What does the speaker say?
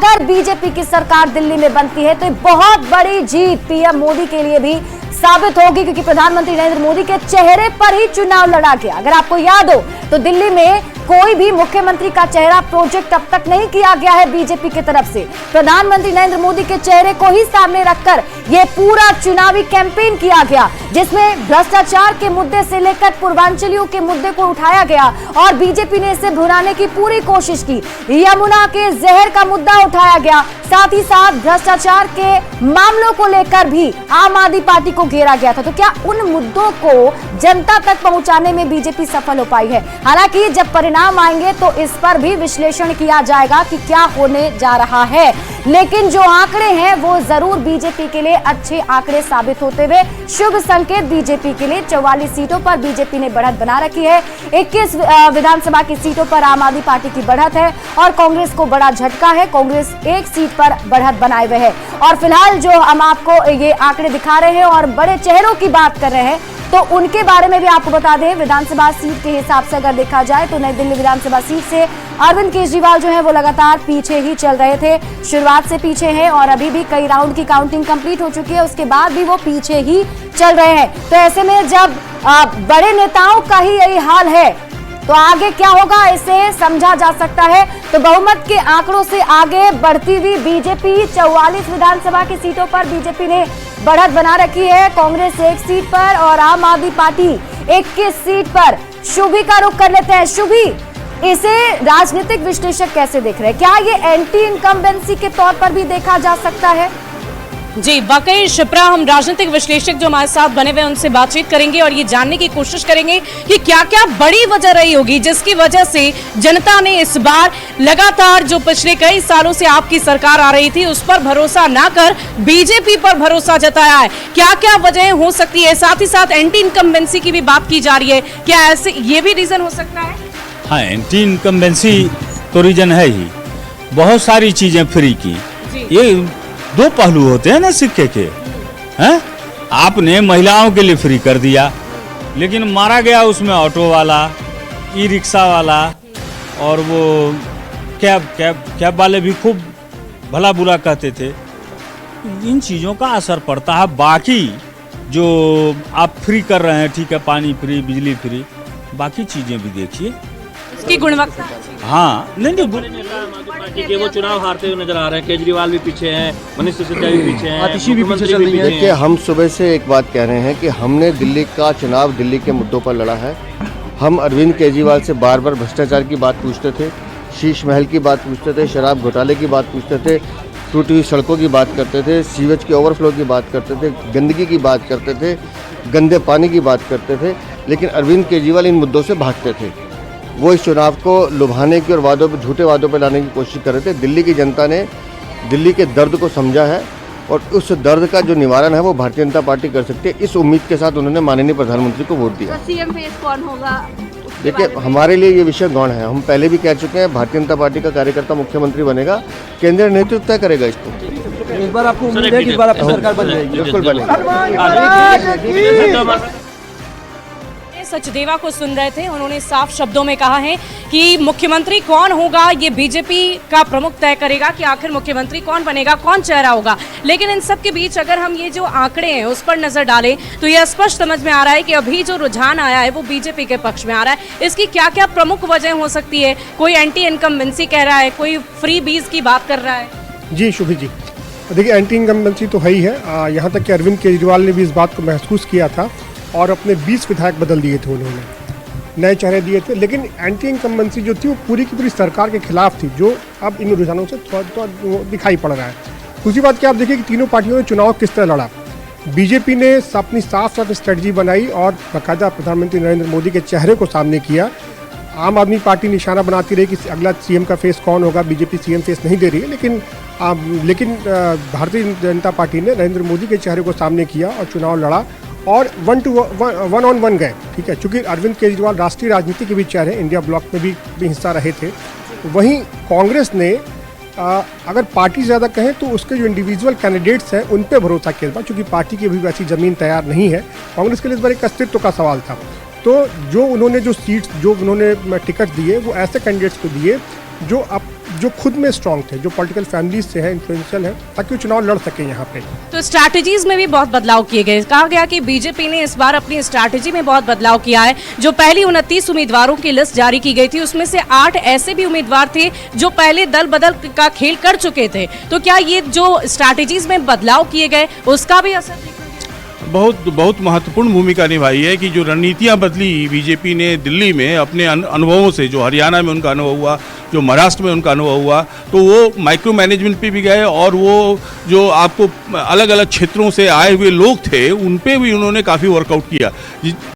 अगर बीजेपी की सरकार दिल्ली में बनती है तो ये बहुत बड़ी जीत पीएम मोदी के लिए भी साबित होगी, क्योंकि प्रधानमंत्री नरेंद्र मोदी के चेहरे पर ही चुनाव लड़ा गया। अगर आपको याद हो तो दिल्ली में कोई भी मुख्यमंत्री का चेहरा प्रोजेक्ट अब तक नहीं किया गया है बीजेपी की तरफ से। प्रधानमंत्री नरेंद्र मोदी के चेहरे को ही सामने रखकर यह पूरा चुनावी कैंपेन किया गया, जिसमें भ्रष्टाचार के मुद्दे से लेकर पूर्वांचलियों के मुद्दे को उठाया गया और बीजेपी ने इसे भुनाने की पूरी कोशिश की। यमुना के जहर का मुद्दा उठाया गया, साथ ही साथ भ्रष्टाचार के मामलों को लेकर भी आम आदमी पार्टी को घेरा गया था। तो क्या उन मुद्दों को जनता तक पहुंचाने में बीजेपी सफल हो पाई है? हालांकि जब परिणाम आएंगे तो इस पर भी विश्लेषण किया जाएगा कि क्या होने जा रहा है, लेकिन जो आंकड़े हैं वो जरूर बीजेपी के लिए अच्छे आंकड़े साबित होते हुए शुभ संकेत बीजेपी के लिए। 44 सीटों पर बीजेपी ने बढ़त बना रखी है, 21 विधानसभा की सीटों पर आम आदमी पार्टी की बढ़त है और कांग्रेस को बड़ा झटका है। कांग्रेस एक सीट पर बढ़त बनाए हुए है। और फिलहाल जो हम आपको ये आंकड़े दिखा रहे हैं और बड़े चेहरों की बात कर रहे हैं, तो उनके बारे में भी आपको बता दें। विधानसभा सीट के हिसाब से अगर देखा जाए तो नई दिल्ली विधानसभा सीट से अरविंद केजरीवाल जो है वो लगातार पीछे ही चल रहे थे, शुरुआत से पीछे हैं और अभी भी कई राउंड की काउंटिंग कंप्लीट हो चुकी है, उसके बाद भी वो पीछे ही चल रहे हैं। तो ऐसे में जब बड़े नेताओं का ही यही हाल है तो आगे क्या होगा इसे समझा जा सकता है। तो बहुमत के आंकड़ों से आगे बढ़ती हुई बीजेपी 44 विधानसभा की सीटों पर बीजेपी ने बढ़त बना रखी है, कांग्रेस एक सीट पर और आम आदमी पार्टी 21 सीट पर। शुभी का रुख कर लेते हैं। शुभी, इसे राजनीतिक विश्लेषक कैसे देख रहे हैं? क्या ये एंटी इनकम्बेंसी के तौर पर भी देखा जा सकता है? जी वाकई शिप्रा, हम राजनीतिक विश्लेषक जो हमारे साथ बने हुए उनसे बातचीत करेंगे और ये जानने की कोशिश करेंगे कि क्या क्या बड़ी वजह रही होगी जिसकी वजह से जनता ने इस बार लगातार जो पिछले कई सालों से आपकी सरकार आ रही थी उस पर भरोसा ना कर बीजेपी पर भरोसा जताया है। क्या क्या वजह हो सकती है? साथ ही साथ एंटी इनकम्बेंसी की भी बात की जा रही है, क्या ऐसे ये भी रीजन हो सकता है? हाँ, एंटी इनकम्बेंसी तो रीजन है ही। बहुत सारी चीजें फ्री की, ये दो पहलू होते हैं ना सिक्के के। हैं? आपने महिलाओं के लिए फ्री कर दिया, लेकिन मारा गया उसमें ऑटो वाला, ई रिक्शा वाला और वो कैब वाले भी खूब भला बुरा कहते थे। इन चीज़ों का असर पड़ता है। बाकी जो आप फ्री कर रहे हैं, ठीक है, पानी फ्री, बिजली फ्री, बाकी चीज़ें भी देखिए इसकी गुणवत्ता। हाँ, नहीं पार्टी के वो चुनाव हारते हुए नजर आ रहे हैं। केजरीवाल भी पीछे हैं, मनीष सिसोदिया भी पीछे हैं, आतिशी भी पीछे चल रही है। कि हम सुबह से एक बात कह रहे हैं कि हमने दिल्ली का चुनाव दिल्ली के मुद्दों पर लड़ा है। हम अरविंद केजरीवाल से बार बार भ्रष्टाचार की बात पूछते थे, शीश महल की बात पूछते थे, शराब घोटाले की बात पूछते थे, टूटी हुई सड़कों की बात करते थे, सीवेज के ओवरफ्लो की बात करते थे, गंदगी की बात करते थे, गंदे पानी की बात करते थे, लेकिन अरविंद केजरीवाल इन मुद्दों से भागते थे। वो इस चुनाव को लुभाने की और वादों पे, झूठे वादों पे लाने की कोशिश कर रहे थे। दिल्ली की जनता ने दिल्ली के दर्द को समझा है और उस दर्द का जो निवारण है वो भारतीय जनता पार्टी कर सकती है। इस उम्मीद के साथ उन्होंने माननीय प्रधानमंत्री को वोट दिया। सीएम फेस कौन होगा? देखिए, हमारे लिए ये विषय गौण है। हम पहले भी कह चुके हैं, भारतीय जनता पार्टी का कार्यकर्ता मुख्यमंत्री बनेगा, केंद्रीय नेतृत्व तय करेगा इसको। इस बार आपको उम्मीद है कि इस बार आपकी सरकार बन जाएगी? बिल्कुल बनेगी। सचदेवा को सुन रहे थे, उन्होंने साफ शब्दों में कहा है कि मुख्यमंत्री कौन होगा ये बीजेपी का प्रमुख तय करेगा कि आखिर मुख्यमंत्री कौन बनेगा, कौन चेहरा होगा। लेकिन इन सब के बीच अगर हम ये जो आंकड़े हैं उस पर नजर डालें तो ये स्पष्ट समझ में आ रहा है कि अभी जो रुझान आया है वो बीजेपी के पक्ष में आ रहा है। इसकी क्या क्या प्रमुख वजह हो सकती है? कोई एंटी इनकम्बेंसी कह रहा है, कोई फ्री बीज की बात कर रहा है। जी शुभी जी, देखिए एंटी इनकम्बेंसी तो है ही है। यहाँ तक कि अरविंद केजरीवाल ने भी इस बात को महसूस किया था और अपने 20 विधायक बदल दिए थे, उन्होंने नए चेहरे दिए थे। लेकिन एंटी इनकम्बेंसी जो थी वो पूरी की पूरी सरकार के खिलाफ थी, जो अब इन रुझानों से थोड़ा दिखाई पड़ रहा है। दूसरी बात क्या, आप देखिए कि तीनों पार्टियों ने चुनाव किस तरह लड़ा। बीजेपी ने अपनी साफ स्ट्रेटजी बनाई और बाकायदा प्रधानमंत्री नरेंद्र मोदी के चेहरे को सामने किया। आम आदमी पार्टी निशाना बनाती रही कि अगला सीएम का फेस कौन होगा। बीजेपी सीएम फेस नहीं दे रही है, लेकिन भारतीय जनता पार्टी ने नरेंद्र मोदी के चेहरे को सामने किया और चुनाव लड़ा और 1 on 1 गए। ठीक है, चूंकि अरविंद केजरीवाल राष्ट्रीय राजनीति के भी चेहरे, इंडिया ब्लॉक में भी हिस्सा रहे थे। वहीं कांग्रेस ने अगर पार्टी ज़्यादा कहें तो उसके जो इंडिविजुअल कैंडिडेट्स हैं उन पे भरोसा किया था, चूँकि पार्टी की अभी वैसी ज़मीन तैयार नहीं है। कांग्रेस के लिए इस बार एक अस्तित्व का सवाल था। तो जो उन्होंने टिकट दिए वो ऐसे कैंडिडेट्स को दिए जो खुद में स्ट्रांग थे, जो पॉलिटिकल फैमिलीज से हैं, इन्फ्लुएंशियल है, ताकि वो चुनाव लड़ सके यहाँ पे। तो स्ट्रैटेजीज में भी बहुत बदलाव किए गए। कहा गया कि बीजेपी ने इस बार अपनी स्ट्रैटेजी में बहुत बदलाव किया है। जो पहली 29 उम्मीदवारों की लिस्ट जारी की गई थी, उसमें से 8 ऐसे भी उम्मीदवार थे जो पहले दल बदल का खेल कर चुके थे। तो क्या ये जो स्ट्रैटेजीज में बदलाव किए गए उसका भी असर दिखा? बहुत महत्वपूर्ण भूमिका निभाई है कि जो रणनीतियां बदली बीजेपी ने दिल्ली में अपने अनुभवों से, जो हरियाणा में उनका अनुभव हुआ, जो महाराष्ट्र में उनका अनुभव हुआ, तो वो माइक्रो मैनेजमेंट पे भी गए और वो जो आपको अलग अलग क्षेत्रों से आए हुए लोग थे उन पे भी उन्होंने काफ़ी वर्कआउट किया।